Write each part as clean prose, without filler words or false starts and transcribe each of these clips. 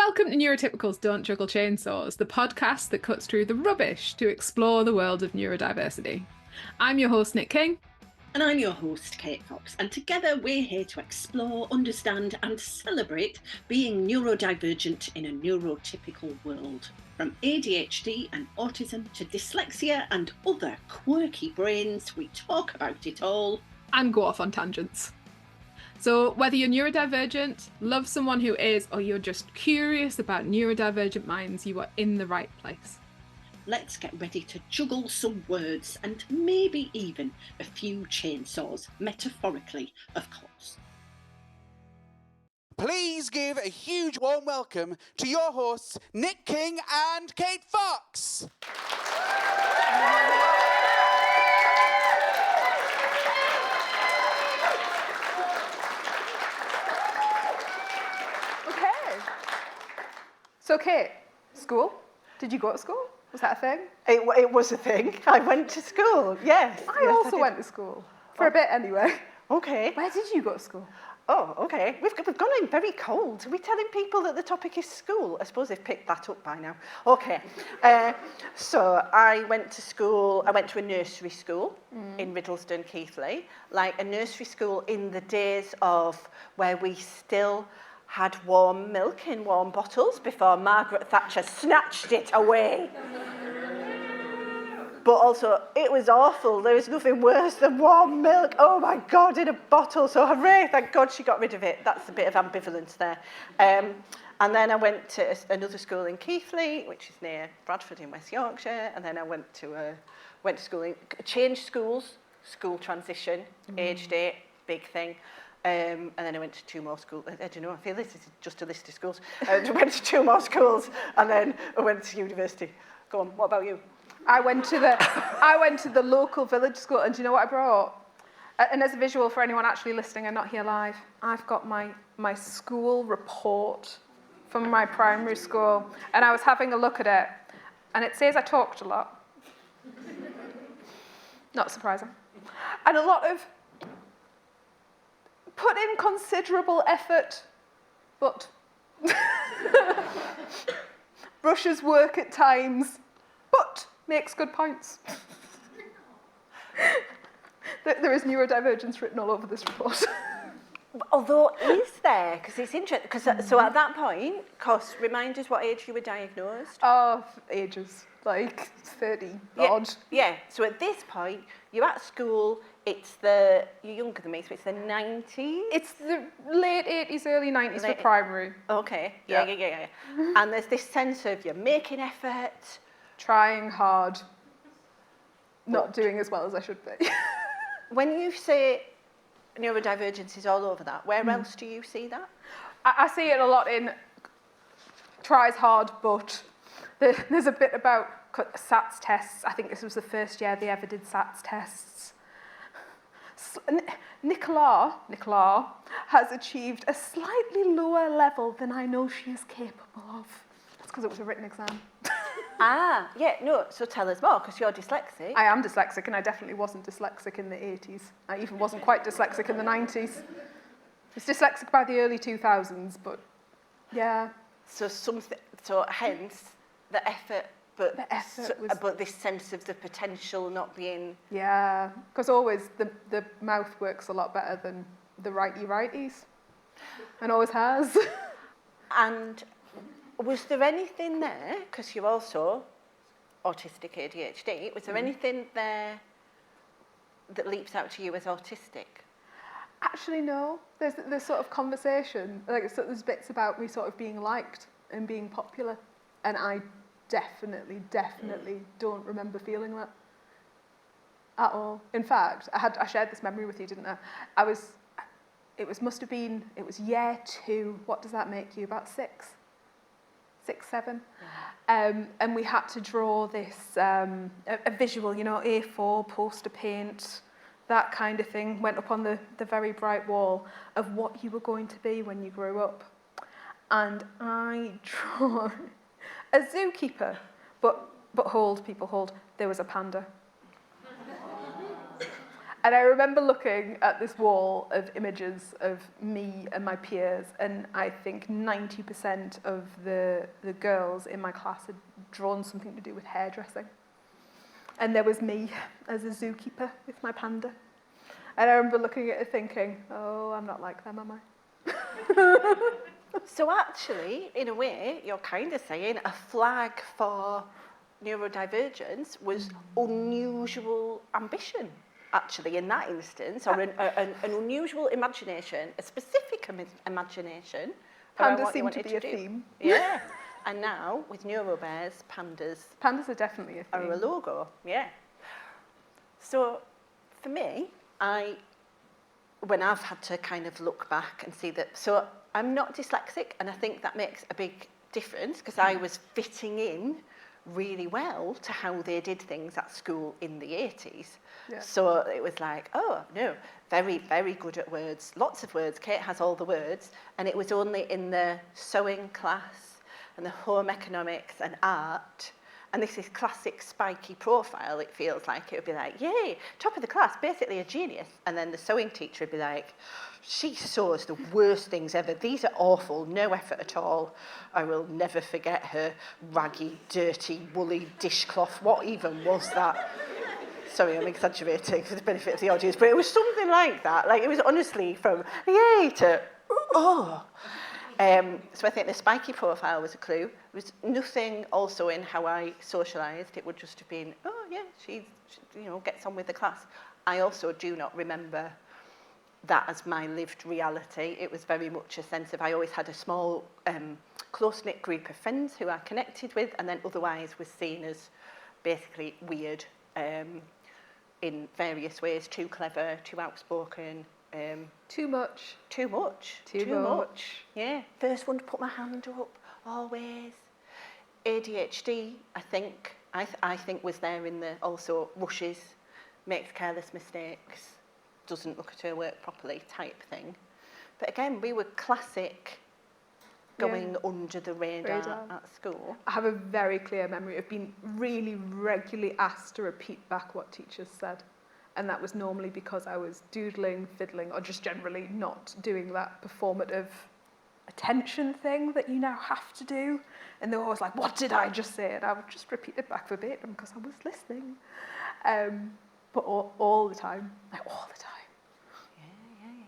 Welcome to Neurotypicals Don't Juggle Chainsaws, the podcast that cuts through the rubbish to explore the world of neurodiversity. I'm your host, Nick King. And I'm your host, Kate Fox. And together we're here to explore, understand and celebrate being neurodivergent in a neurotypical world. From ADHD and autism to dyslexia and other quirky brains, we talk about it all. And go off on tangents. So whether you're neurodivergent, love someone who is, or you're just curious about neurodivergent minds, you are in the right place. Let's get ready to juggle some words and maybe even a few chainsaws, metaphorically, of course. Please give a huge warm welcome to your hosts, Nick King and Kate Fox. So Kate, school? Did you go to school? Was that a thing? It was a thing. I went to school, yes. I also went to school. For a bit anyway. Okay. Where did you go to school? Oh, okay. We've gone in very cold. Are we telling people that the topic is school? I suppose they've picked that up by now. Okay. So I went to school, I went to a nursery school in Riddlesden, Keighley. Like a nursery school in the days of where we still had warm milk in warm bottles before Margaret Thatcher snatched it away. But also, it was awful. There was nothing worse than warm milk. Oh my God, in a bottle. So hooray, thank God she got rid of it. That's a bit of ambivalence there. And then I went to another school in Keighley, which is near Bradford in West Yorkshire. And then I went to school, changed schools, school transition, aged 8, big thing. And then I went to 2 more schools. I don't know, I feel this is just a list of schools. I went to 2 more schools, and then I went to university. Go on, what about you? I went to the local village school, and do you know what I brought? And as a visual for anyone actually listening and not here live, I've got my school report from my primary school, and I was having a look at it, and it says I talked a lot. Not surprising. And a lot of put in considerable effort, but rushes work at times, but makes good points. There is neurodivergence written all over this report. Although, is there? Because it's interesting. So at that point, remind us what age you were diagnosed. Oh, ages, like 30 odd. Yeah, so at this point, you're at school, you're younger than me, so it's the 90s? It's the late 80s, early 90s for primary. Okay, yeah. And there's this sense of you're making effort. Trying hard, not doing as well as I should be. When you say neurodivergence is all over that, where else do you see that? I see it a lot in tries hard, but there's a bit about SATs tests. I think this was the first year they ever did SATs tests. Nicola has achieved a slightly lower level than I know she is capable of. That's because it was a written exam. So tell us more, because you're dyslexic. I am dyslexic, and I definitely wasn't dyslexic in the 80s. I even wasn't quite dyslexic in the 90s. I was dyslexic by the early 2000s, but yeah. So hence the effort, but this sense of the potential not being... Yeah, because always the mouth works a lot better than the righty-righties, and always has. And was there anything there, because you're also autistic ADHD, was there anything there that leaps out to you as autistic? Actually, no. There's sort of conversation, there's bits about me sort of being liked and being popular, and I definitely don't remember feeling that at all. In fact, I shared this memory with you, didn't I? It was year 2. What does that make you? About 6, 7. And we had to draw this a visual, A4 poster paint, that kind of thing, went up on the very bright wall of what you were going to be when you grew up. And I drew a zookeeper, but hold, there was a panda. And I remember looking at this wall of images of me and my peers, and I think 90% of the girls in my class had drawn something to do with hairdressing. And there was me as a zookeeper with my panda. And I remember looking at it thinking, oh, I'm not like them, am I? So actually, in a way, you're kind of saying a flag for neurodivergence was unusual ambition, actually, in that instance, or an unusual imagination, a specific imagination. around Pandas what you seem to wanted be a do. theme. Yeah. And now, with neurobears, pandas Pandas are definitely a theme. are a logo, yeah. So, for me, when I've had to kind of look back and see that, so I'm not dyslexic, and I think that makes a big difference, because I was fitting in really well to how they did things at school in the 80s. Yeah. So it was like, oh, no, very, very good at words, lots of words. Kate has all the words, and it was only in the sewing class and the home economics and art. And this is classic spiky profile, it feels like. It would be like, yay, top of the class, basically a genius. And then the sewing teacher would be like, she sews the worst things ever. These are awful, no effort at all. I will never forget her raggy, dirty, woolly dishcloth. What even was that? Sorry, I'm exaggerating for the benefit of the audience, but it was something like that. Like, it was honestly from yay to oh. So I think the spiky profile was a clue. There was nothing also in how I socialised. It would just have been, oh yeah, she gets on with the class. I also do not remember that as my lived reality. It was very much a sense of I always had a small, close-knit group of friends who I connected with, and then otherwise was seen as basically weird in various ways, too clever, too outspoken, Too much. too much. Too much. Yeah. First one to put my hand up, always. ADHD, I think was there in the also rushes, makes careless mistakes, doesn't look at her work properly type thing. But again, we were classic going under the radar at school. I have a very clear memory of being really regularly asked to repeat back what teachers said. And that was normally because I was doodling, fiddling, or just generally not doing that performative attention thing that you now have to do. And they were always like, what did I just say? And I would just repeat it back verbatim because I was listening. But all the time, like all the time.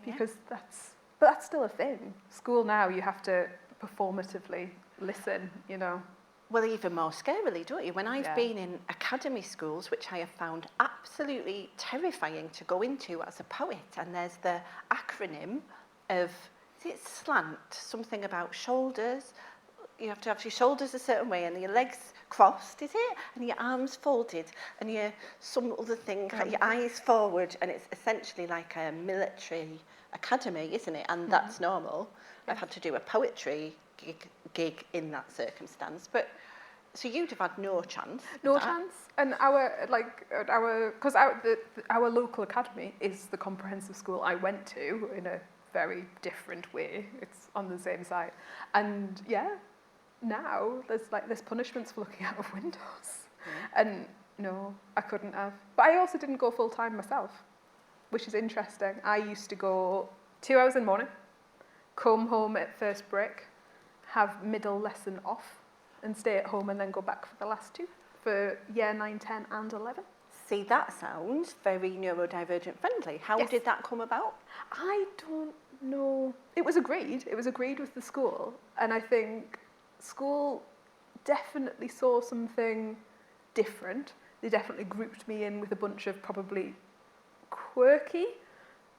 Yeah. Because that's still a thing. School now, you have to performatively listen, you know. Well, even more scarily, don't you? When I've been in academy schools, which I have found absolutely terrifying to go into as a poet, and there's the acronym of, is it SLANT? Something about shoulders. You have to have your shoulders a certain way and your legs crossed, is it? And your arms folded and some other thing, like your eyes forward, and it's essentially like a military academy, isn't it? And that's normal. I've had to do a poetry gig in that circumstance, but so you'd have had no chance. No chance. And our local academy is the comprehensive school I went to in a very different way. It's on the same side, and now there's punishments for looking out of windows, and no, I couldn't have. But I also didn't go full time myself, which is interesting. I used to go 2 hours in the morning, come home at first break, have middle lesson off, and stay at home and then go back for the last 2 for year 9, 10 and 11. See, that sounds very neurodivergent friendly. How did that come about? I don't know. It was agreed. It was agreed with the school. And I think school definitely saw something different. They definitely grouped me in with a bunch of probably quirky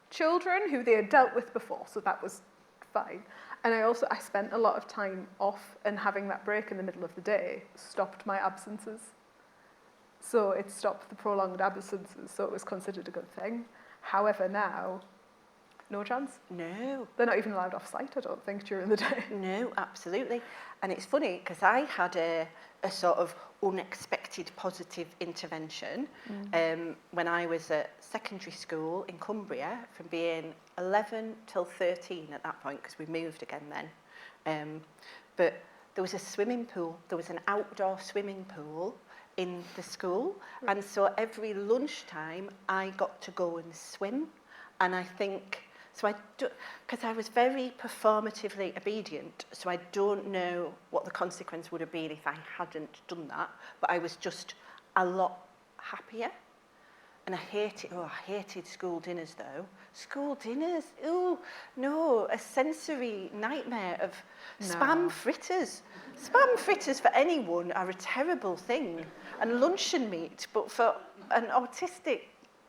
children who they had dealt with before, so that was fine. And I spent a lot of time off, and having that break in the middle of the day stopped my absences. So it stopped the prolonged absences, so it was considered a good thing. However, now, no chance. No. They're not even allowed off-site, I don't think, during the day. No, absolutely. And it's funny, because I had a sort of unexpected positive intervention when I was at secondary school in Cumbria, from being 11 till 13 at that point, because we moved again then. But there was a swimming pool. There was an outdoor swimming pool in the school. And so every lunchtime, I got to go and swim. And I think, so because I was very performatively obedient, so I don't know what the consequence would have been if I hadn't done that, but I was just a lot happier. And I hated school dinners though. School dinners, ooh, no, a sensory nightmare of spam fritters. Spam fritters for anyone are a terrible thing. And luncheon meat, but for an autistic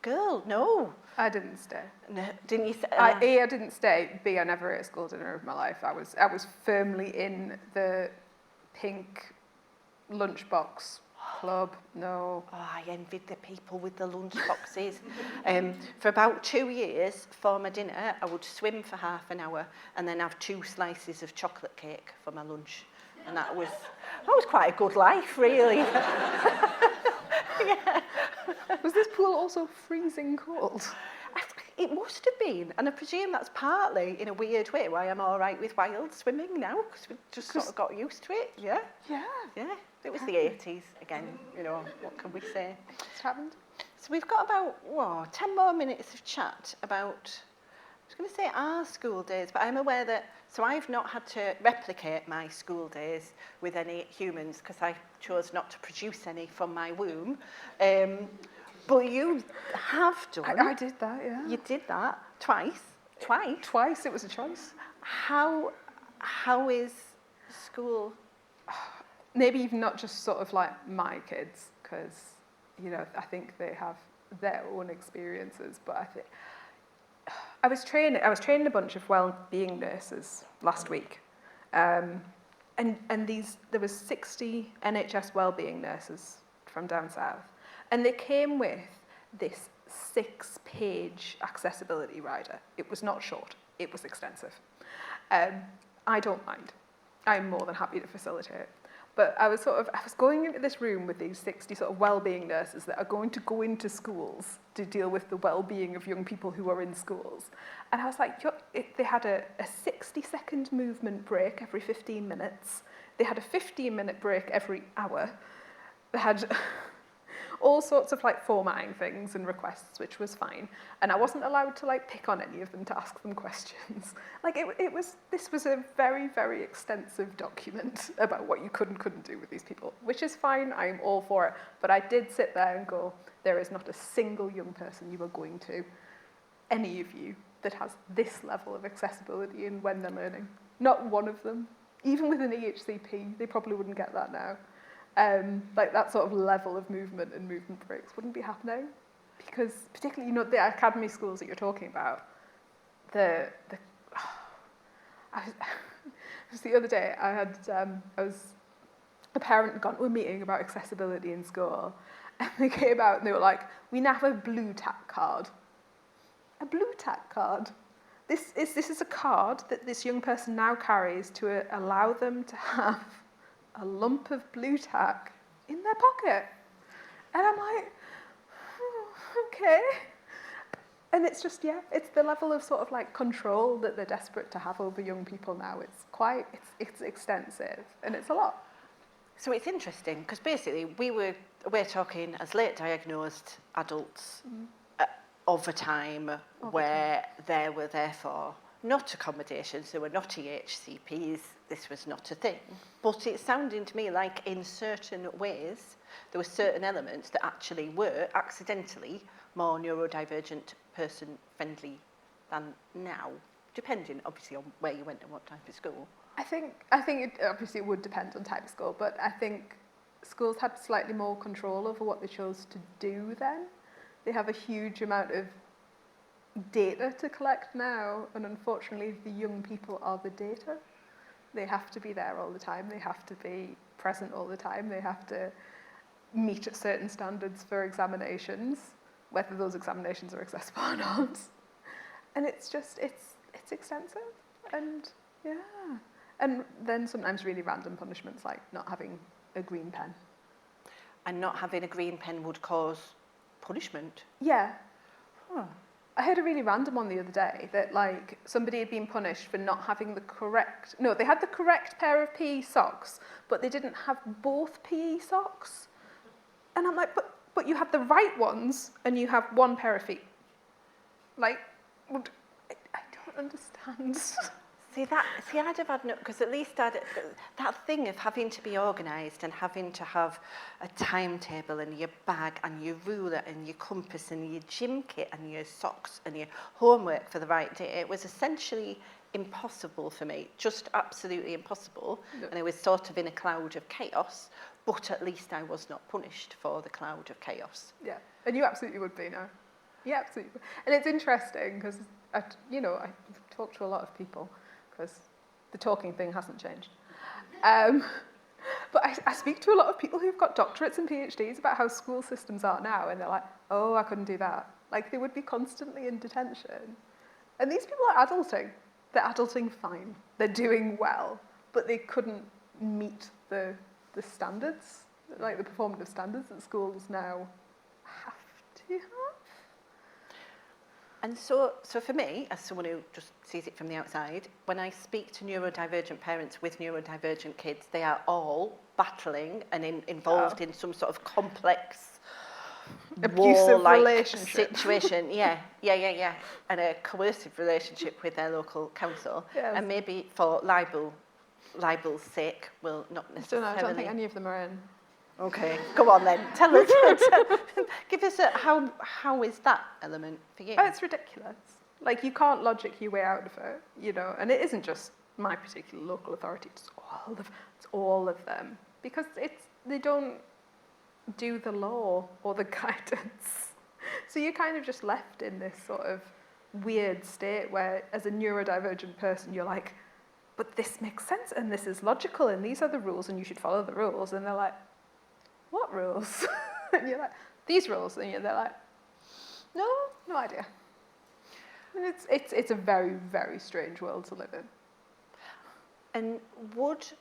girl, no. I didn't stay. No, didn't you? I didn't stay. B, I never ate a school dinner of my life. I was firmly in the pink lunchbox club. No. Oh, I envied the people with the lunch boxes. For about 2 years, for my dinner, I would swim for half an hour and then have 2 slices of chocolate cake for my lunch. And that was quite a good life, really. Yeah. Was this pool also freezing cold? It must have been, and I presume that's partly, in a weird way, why I'm all right with wild swimming now, because we just sort of got used to it, yeah? Yeah. Yeah, it was the 80s, again, you know, what can we say? It's happened. So we've got about, 10 more minutes of chat about, I was going to say our school days, but I'm aware that, so I've not had to replicate my school days with any humans, because I chose not to produce any from my womb. But you have done. I did that, yeah. You did that twice. Twice, it was a choice. How is school? Maybe even not just sort of like my kids, because, you know, I think they have their own experiences, but I think I was training a bunch of well-being nurses last week, and there was 60 NHS well-being nurses from down south, and they came with this 6-page accessibility rider. It was not short, it was extensive. I don't mind. I'm more than happy to facilitate. But I was going into this room with these 60 sort of well-being nurses that are going to go into schools to deal with the well-being of young people who are in schools. And I was like, they had a 60-second movement break every 15 minutes. They had a 15-minute break every hour. They had all sorts of like formatting things and requests, which was fine. And I wasn't allowed to like pick on any of them to ask them questions. Like this was a very, very extensive document about what you could and couldn't do with these people, which is fine, I'm all for it. But I did sit there and go, there is not a single young person you are going to, any of you, that has this level of accessibility in when they're learning. Not one of them. Even with an EHCP, they probably wouldn't get that now. Like that sort of level of movement and movement breaks wouldn't be happening, because particularly, you know, the academy schools that you're talking about, the other day I was a parent had gone to a meeting about accessibility in school, and they came out and they were like, we now have a blue tack card. A blue tack card. This is a card that this young person now carries to allow them to have a lump of blue tack in their pocket. And I'm like, okay. And it's just, it's the level of sort of like control that they're desperate to have over young people now. It's extensive, and it's a lot. So it's interesting, because basically we're talking as late diagnosed adults of a time where there were therefore not accommodations, there were not EHCPs, this was not a thing. But it's sounding to me like in certain ways, there were certain elements that actually were accidentally more neurodivergent person-friendly than now, depending obviously on where you went and what type of school. I think it obviously would depend on type of school, but I think schools had slightly more control over what they chose to do then. They have a huge amount of data to collect now, and unfortunately the young people are the data. They have to be there all the time, they have to be present all the time, they have to meet at certain standards for examinations, whether those examinations are accessible or not. And it's extensive, and and then sometimes really random punishments like not having a green pen. And not having a green pen would cause punishment? Yeah. Huh. I heard a really random one the other day that like somebody had been punished for not having they had the correct pair of PE socks, but they didn't have both PE socks. And I'm like, but you have the right ones and you have one pair of feet. Like, I don't understand. I'd have had no, because at least that thing of having to be organised and having to have a timetable and your bag and your ruler and your compass and your gym kit and your socks and your homework for the right day, it was essentially impossible for me, just absolutely impossible. No. And I was sort of in a cloud of chaos, but at least I was not punished for the cloud of chaos. Yeah, and you absolutely would be now. Yeah, absolutely. And it's interesting because, I talk to a lot of people, because the talking thing hasn't changed. But I speak to a lot of people who've got doctorates and PhDs about how school systems are now, and they're like, oh, I couldn't do that. Like, they would be constantly in detention. And these people are adulting. They're adulting fine. They're doing well, but they couldn't meet the standards, like the performative standards that schools now have to have. And so for me, as someone who just sees it from the outside, when I speak to neurodivergent parents with neurodivergent kids, they are all battling and involved in some sort of complex abusive relationship situation. Yeah. And a coercive relationship with their local council. Yes. And maybe for libel's sake, will not necessarily... I don't think any of them are in. Okay, go on then. Tell us. Give us how is that element for you? Oh, it's ridiculous. Like, you can't logic your way out of it, and it isn't just my particular local authority. It's all of them, because they don't do the law or the guidance. So you're kind of just left in this sort of weird state where, as a neurodivergent person, you're like, but this makes sense and this is logical and these are the rules and you should follow the rules. And they're like, what rules? And you're like, these rules. And they're like, no idea. And it's a very, very strange world to live in. And what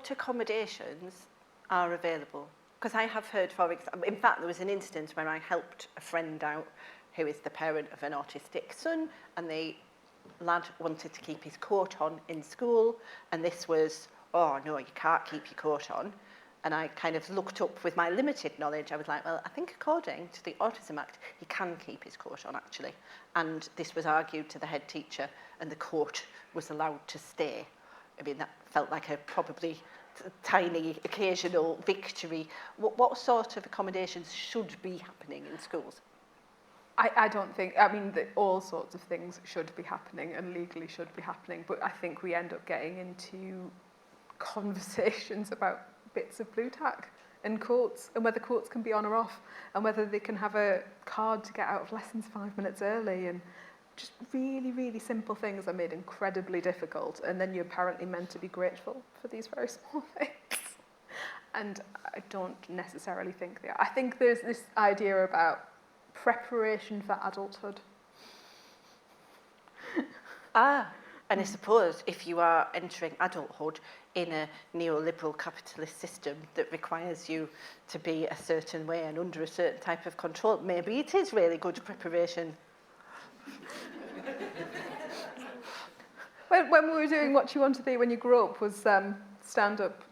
accommodations are available? Because I have heard, for example, in fact, there was an instance where I helped a friend out who is the parent of an autistic son, and the lad wanted to keep his coat on in school, and this was, oh no, you can't keep your coat on. And I kind of looked up with my limited knowledge. I was like, well, I think according to the Autism Act, he can keep his coat on, actually. And this was argued to the head teacher, and the coat was allowed to stay. I mean, that felt like a probably tiny, occasional victory. What sort of accommodations should be happening in schools? I don't think, I mean, all sorts of things should be happening and legally should be happening, but I think we end up getting into conversations about bits of blue tack and courts, and whether courts can be on or off, and whether they can have a card to get out of lessons 5 minutes early, and just really, really simple things are made incredibly difficult, and then you're apparently meant to be grateful for these very small things. And I don't necessarily think they are. I think there's this idea about preparation for adulthood. And I suppose if you are entering adulthood in a neoliberal capitalist system that requires you to be a certain way and under a certain type of control, maybe it is really good preparation. When we were doing What You Want to Be When You Grow Up was stand-up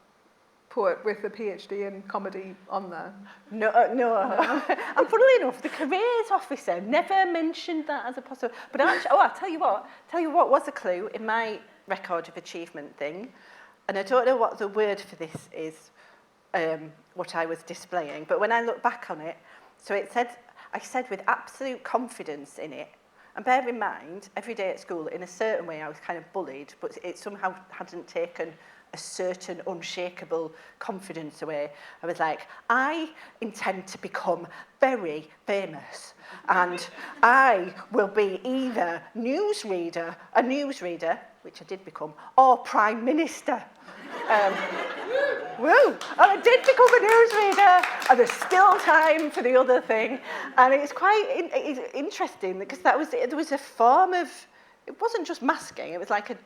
poet with a PhD in comedy on there. No. And funnily enough, the careers officer never mentioned that as a possible. But actually, I'll tell you what was a clue in my record of achievement thing, and I don't know what the word for this is, what I was displaying, but when I look back on it, so I said with absolute confidence in it, and bear in mind, every day at school, in a certain way, I was kind of bullied, but it somehow hadn't taken a certain unshakable confidence away. I was like, I intend to become very famous, and I will be either a newsreader, which I did become, or Prime Minister. And I did become a newsreader, and there's still time for the other thing. And it's quite interesting because there was a form of, it wasn't just masking, it was like a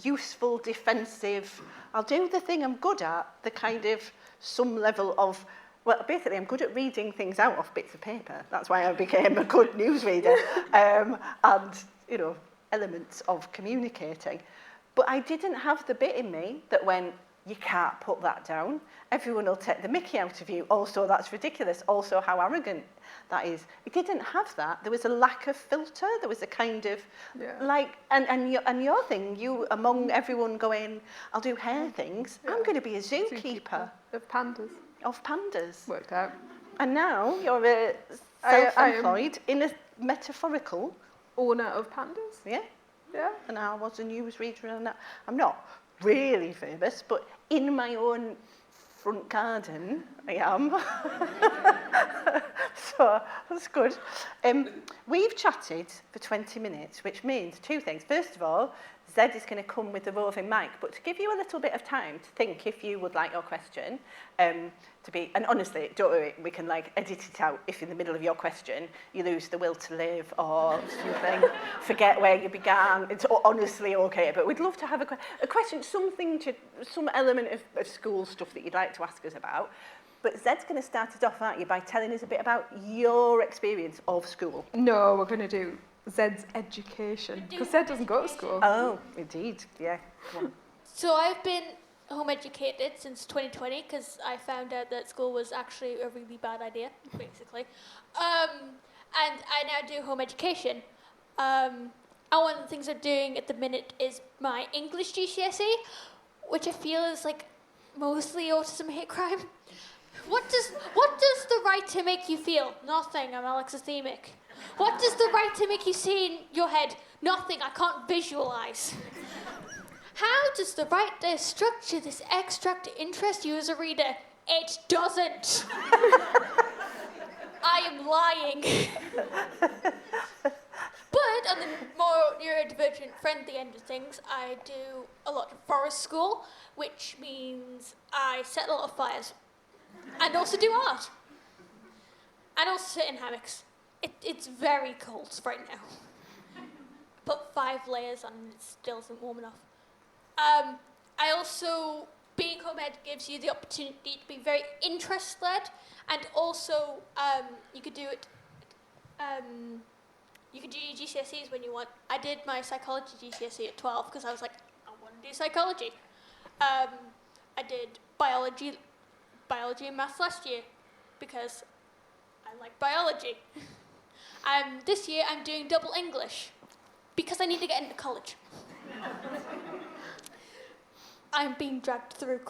useful, defensive, I'll do the thing I'm good at, the kind of some level of, well, basically I'm good at reading things out off bits of paper. That's why I became a good newsreader. And, elements of communicating. But I didn't have the bit in me that went, You can't put that down. Everyone will take the mickey out of you. Also, that's ridiculous. Also, how arrogant that is. It didn't have that. There was a lack of filter. There was a kind of like, and your thing, you among everyone going, I'll do hair things. I'm going to be a zookeeper. Of pandas. Of pandas. Worked out. And now you're a self-employed in a metaphorical owner of pandas. Yeah. Yeah. And I was a newsreader and that. I'm not really famous, but in my own front garden, I am. So that's good. We've chatted for 20 minutes, which means two things. First of all, Zed is going to come with the roving mic, but to give you a little bit of time to think if you would like your question to be, and honestly, don't worry, we can like edit it out if in the middle of your question you lose the will to live or something, forget where you began. It's honestly okay, but we'd love to have a question, some element of school stuff that you'd like to ask us about. But Zed's going to start it off, aren't you, by telling us a bit about your experience of school. No, we're going to do Zed's education, because Zed doesn't go to school. Oh, indeed, yeah. Go on. So I've been home educated since 2020 because I found out that school was actually a really bad idea, basically. And I now do home education. And one of the things I'm doing at the minute is my English GCSE, which I feel is like mostly autism hate crime. What does the right to make you feel? Nothing, I'm alexithemic. What does the right to make you see in your head? Nothing, I can't visualise. How does the right to structure this extract interest you as a reader? It doesn't. I am lying. But on the more neurodivergent friendly end of things, I do a lot of forest school, which means I set a lot of fires. And also do art. And also sit in hammocks. It's very cold right now. Put 5 layers on and it still isn't warm enough. I also, being home ed gives you the opportunity to be very interest-led, and also you could do it. You could do your GCSEs when you want. I did my psychology GCSE at 12 because I was like, I want to do psychology. I did biology and maths last year because I like biology. This year I'm doing double English because I need to get into college. I'm being dragged through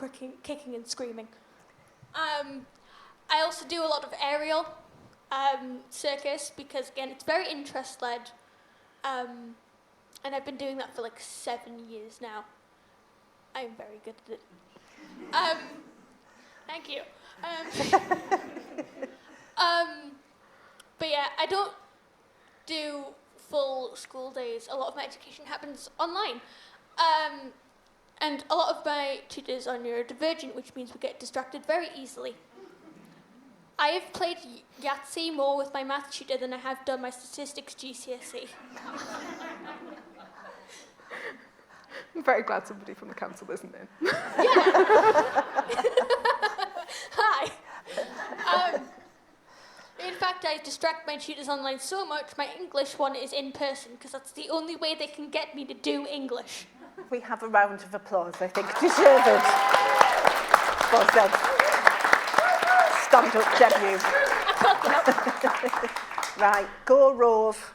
kicking and screaming. I also do a lot of aerial circus because, again, it's very interest-led. And I've been doing that for like 7 years now. I'm very good at it. Thank you. But yeah, I don't do full school days. A lot of my education happens online. And a lot of my tutors are neurodivergent, which means we get distracted very easily. I have played Yahtzee more with my math tutor than I have done my statistics GCSE. I'm very glad somebody from the council isn't in. Yeah. Hi. In fact, I distract my tutors online so much, my English one is in person, because that's the only way they can get me to do English. We have a round of applause, I think, deserved. For Zed. Stand up, debut. I can't get up. Right, go Rove.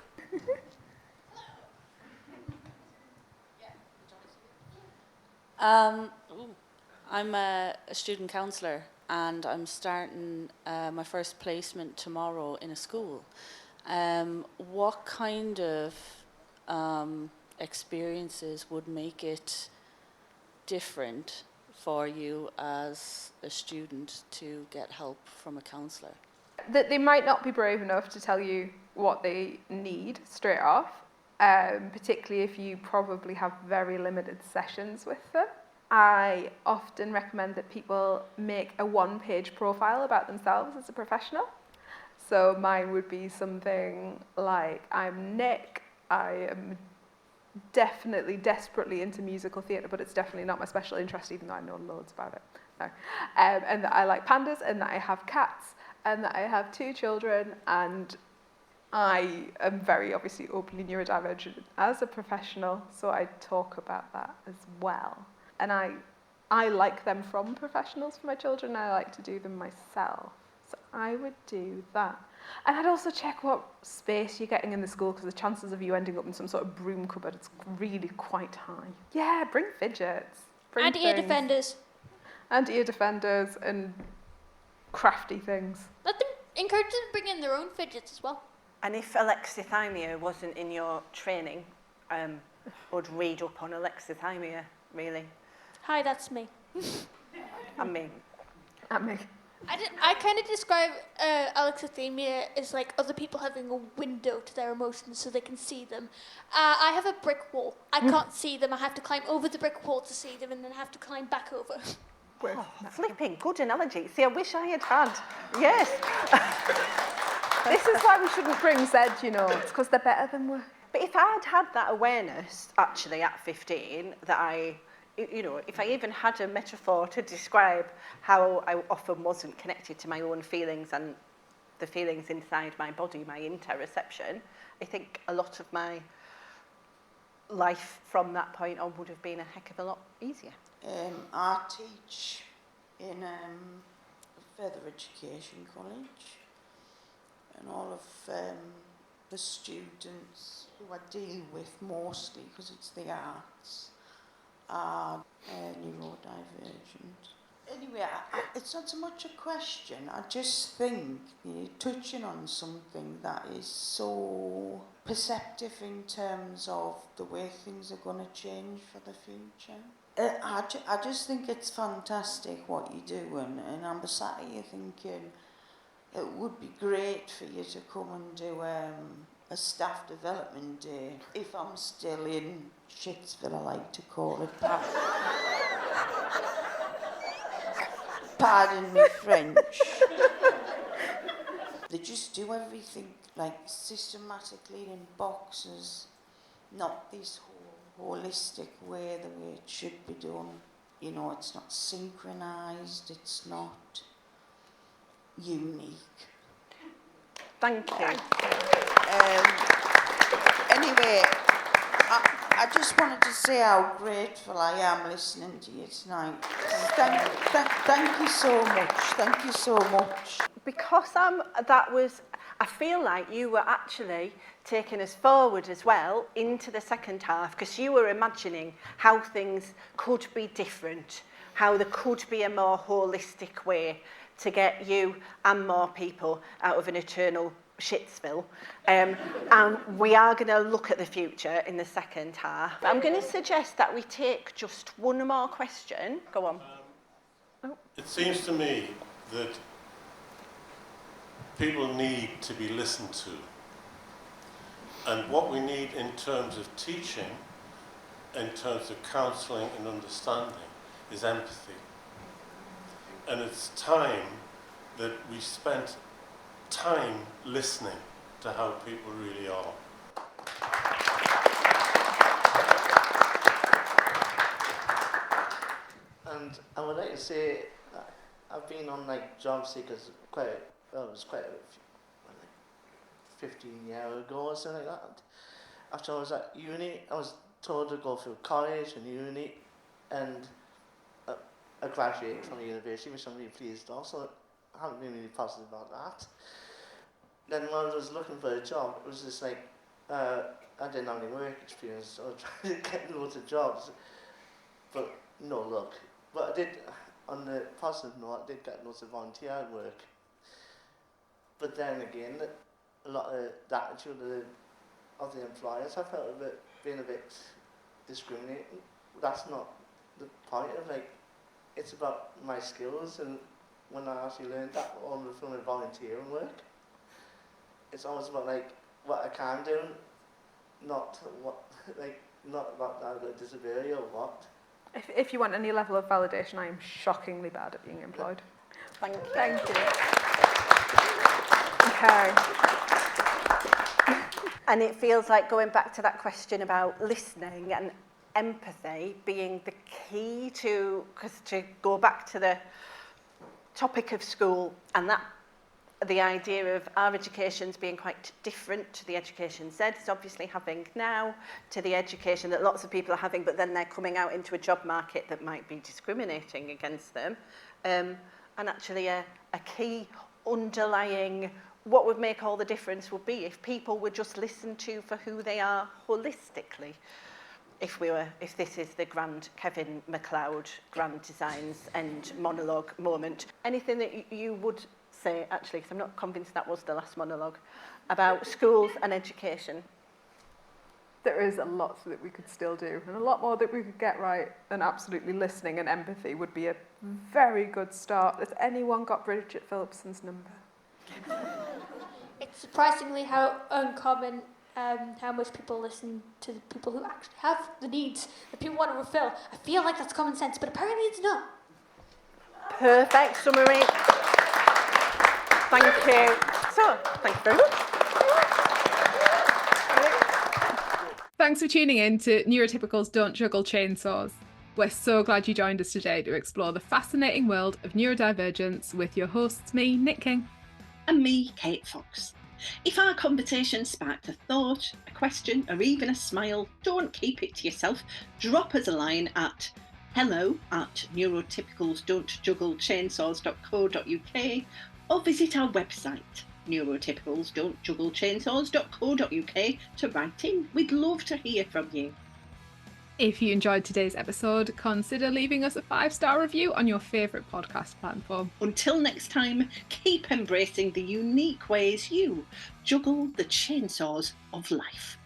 I'm a student counsellor and I'm starting my first placement tomorrow in a school. What kind of experiences would make it different for you as a student to get help from a counsellor? That they might not be brave enough to tell you what they need straight off, particularly if you probably have very limited sessions with them. I often recommend that people make a one-page profile about themselves as a professional. So mine would be something like, I'm Nick, I am definitely desperately into musical theatre, but it's definitely not my special interest, even though I know loads about it. No. And that I like pandas, and that I have cats, and that I have 2 children, and I am very obviously openly neurodivergent as a professional, so I talk about that as well. And I I like them from professionals for my children. I like to do them myself. So I would do that. And I'd also check what space you're getting in the school, because the chances of you ending up in some sort of broom cupboard is really quite high. Yeah, bring fidgets. Bring And ear things. defenders. And ear defenders and crafty things. Let them encourage them to bring in their own fidgets as well. And if alexithymia wasn't in your training, would read up on alexithymia, really. Hi, that's me. I mean, At me. I kind of describe alexithymia as like other people having a window to their emotions so they can see them. I have a brick wall. I can't see them. I have to climb over the brick wall to see them and then have to climb back over. flipping good analogy. See, I wish I had. Yes. This is why we shouldn't bring Zed, you know. It's because they're better than we. But if I'd had that awareness, actually, at 15, that if I even had a metaphor to describe how I often wasn't connected to my own feelings and the feelings inside my body, my interoception, I think a lot of my life from that point on would have been a heck of a lot easier. I teach in a further education college, and all of the students who I deal with mostly, because it's the arts, are neurodivergent. Anyway, it's not so much a question. I just think you're touching on something that is so perceptive in terms of the way things are going to change for the future. I just think it's fantastic what you're doing, and I'm sat here thinking it would be great for you to come and do a staff development day, if I'm still in Shitsville, I like to call it. Pardon me French. They just do everything like systematically in boxes, not this whole holistic way, the way it should be done. You know, it's not synchronised, it's not unique. Thank you. Anyway, I just wanted to say how grateful I am listening to you tonight. Thank you so much. Thank you so much. Because I feel like you were actually taking us forward as well into the second half, because you were imagining how things could be different, how there could be a more holistic way to get you and more people out of an eternal Shitsville. And we are going to look at the future in the second half. I'm going to suggest that we take just one more question. Go on. It seems to me that people need to be listened to. And what we need in terms of teaching, in terms of counselling and understanding, is empathy. And it's time that we spent time listening to how people really are. And I would like to say I've been on like job seekers it was quite a few, 15 years ago or something like that. After I was at uni, I was told to go through college and uni, and I graduated from the university, which I'm really pleased of, so I haven't been really positive about that. Then when I was looking for a job, it was just like, I didn't have any work experience, so I was trying to get loads of jobs, but no luck. But I did, on the positive note, I did get loads of volunteer work. But then again, a lot of the attitude of the employers, I felt being a bit discriminating. That's not the point of it's about my skills, and when I actually learned that on the film of volunteering work, it's always about what I can do, not about that I've got a disability or what. If you want any level of validation, I am shockingly bad at being employed. Thank you. Thank you. Okay. And it feels like going back to that question about listening and empathy being the key to go back to the topic of school and that the idea of our educations being quite different to the education Z is obviously having now, to the education that lots of people are having, but then they're coming out into a job market that might be discriminating against them. And actually a key underlying what would make all the difference would be if people were just listened to for who they are holistically. If this is the grand Kevin MacLeod grand designs and monologue moment. Anything that you would say, actually, because I'm not convinced that was the last monologue, about schools and education? There is a lot that we could still do, and a lot more that we could get right, and absolutely listening and empathy would be a very good start. Has anyone got Bridget Phillipson's number? It's surprisingly how uncommon, how much people listen to the people who actually have the needs that people want to fulfill. I feel like that's common sense, but apparently it's not. Perfect summary. Thank you. So, thank you very much. Thanks for tuning in to Neurotypicals Don't Juggle Chainsaws. We're so glad you joined us today to explore the fascinating world of neurodivergence with your hosts, me, Nick King. And me, Kate Fox. If our conversation sparked a thought, a question, or even a smile, don't keep it to yourself. Drop us a line at hello@neurotypicalsdon'tjugglechainsaws.co.uk or visit our website, neurotypicalsdon'tjugglechainsaws.co.uk, to write in. We'd love to hear from you. If you enjoyed today's episode, consider leaving us a 5-star review on your favourite podcast platform. Until next time, keep embracing the unique ways you juggle the chainsaws of life.